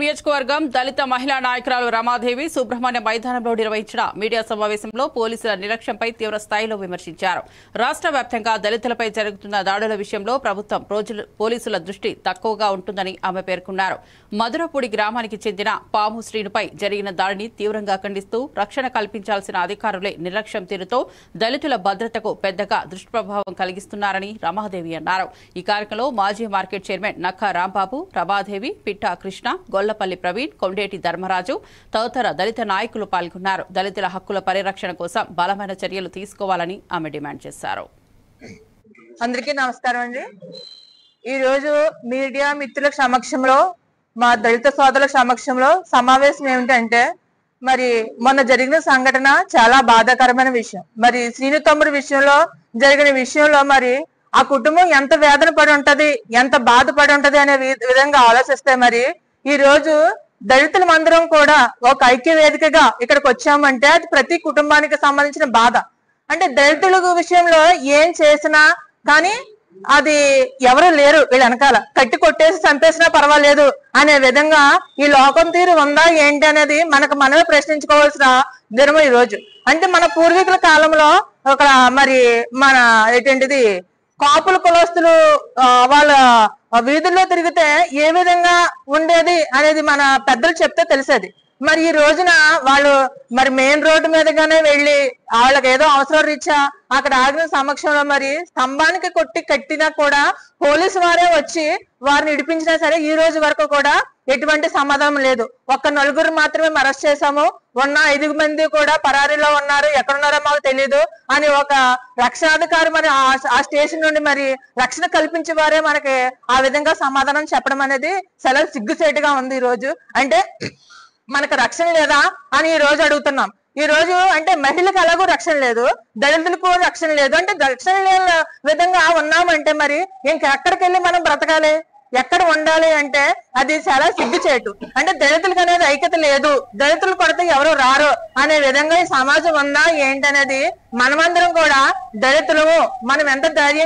నియోజకవర్గం దళిత మహిళా నాయకురాలు రమాదేవి సుబ్రహ్మణ్య మైదానంలో నిర్వహించిన మీడియా సమావేశంలో పోలీసుల నిర్లక్ష్యంపై తీవ్ర స్థాయిలో విమర్శించారు. రాష్ట్ర వ్యాప్తంగా దళితులపై జరుగుతున్న దాడుల విషయంలో ప్రభుత్వం పోలీసుల దృష్టి తక్కువగా ఉంటుందని ఆమె పేర్కొన్నారు. మధురపూడి గ్రామానికి చెందిన పాము శ్రీనుపై జరిగిన దాడిని తీవ్రంగా ఖండిస్తూ రక్షణ కల్పించాల్సిన అధికారులే నిర్లక్ష్యం తీరుతో దళితుల భద్రతకు పెద్దగా దుష్ప్రభావం కలిగిస్తున్నారని రమాదేవి అన్నారు. ఈ కార్యక్రమంలో మాజీ మార్కెట్ చైర్మన్ నక్కా రాంబాబు, రమాదేవి, పిట్టా కృష్ణ, గొల్లపల్లి ప్రవీణ్, కొండేటి ధర్మరాజు తదితర దళిత నాయకులు పాల్గొన్నారు. దళితుల హక్కుల పరిరక్షణ కోసం బలమైన చర్యలు తీసుకోవాలని ఆమె డిమాండ్ చేశారు. అందరికీ నమస్కారం అండి. ఈ రోజు మీడియా మిత్రుల సమక్షంలో, మా దళిత సోదరుల సమక్షంలో సమావేశం ఏమిటంటే, మరి మొన్న జరిగిన సంఘటన చాలా బాధాకరమైన విషయం. మరి శ్రీను తమ్ముడి విషయంలో జరిగిన విషయంలో మరి ఆ కుటుంబం ఎంత వేదన పడి ఉంటది, ఎంత బాధపడి ఉంటది అనే విధంగా ఆలోచిస్తే మరి ఈ రోజు దళితులందరం కూడా ఒక ఐక్య వేదికగా ఇక్కడికి వచ్చామంటే అది ప్రతి కుటుంబానికి సంబంధించిన బాధ. అంటే దళితుల విషయంలో ఏం చేసినా కానీ అది ఎవరు లేరు, వీళ్ళు వెనకాల కట్టి కొట్టేసి చంపేసినా పర్వాలేదు అనే విధంగా ఈ లోకం తీరు ఉందా ఏంటి అనేది మనమే ప్రశ్నించుకోవాల్సిన దినం ఈ రోజు. అంటే మన పూర్వీకుల కాలంలో ఒక మరి మన ఏంటిది కాపుల కులస్తులు వాళ్ళ వీధుల్లో తిరిగితే ఏ విధంగా ఉండేది అనేది మన పెద్దలు చెప్తే తెలిసేది. మరి ఈ రోజున వాళ్ళు మరి మెయిన్ రోడ్డు మీదగానే వెళ్ళి వాళ్ళకి ఏదో అవసరం రీత్యా అక్కడ ఆగిన సమక్షంలో మరి స్తంభానికి కొట్టి కట్టినా కూడా పోలీసు వారే వచ్చి వారిని ఇడిపించినా సరే ఈ రోజు వరకు కూడా ఎటువంటి సమాధానం లేదు. ఒక్క నలుగురు మాత్రమే అరెస్ట్ చేశాము, ఉన్న 5 మంది కూడా పరారీలో ఉన్నారు, ఎక్కడున్నారో మాకు తెలియదు అని ఒక రక్షణాధికారి మరి ఆ స్టేషన్ నుండి మరి రక్షణ కల్పించే వారే మనకి ఆ విధంగా సమాధానం చెప్పడం అనేది చాలా సిగ్గుసేటుగా ఉంది. ఈ రోజు అంటే మనకు రక్షణ లేదా అని ఈ రోజు అడుగుతున్నాం. ఈ రోజు అంటే మహిళలకు ఎలాగో రక్షణ లేదు, దళితులకు రక్షణ లేదు. అంటే రక్షణ లేని విధంగా ఉన్నామంటే మరి ఇంకెక్కడికి వెళ్ళి మనం బ్రతకాలి, ఎక్కడ ఉండాలి అంటే అది చాలా సిగ్గుచేటు. అంటే దళితులకు అనేది ఐక్యత లేదు, దళితులు కొడితే ఎవరు రారు అనే విధంగా ఈ సమాజం ఉందా ఏంటనేది మనమందరం కూడా దళితులము మనం ఎంత ధైర్యం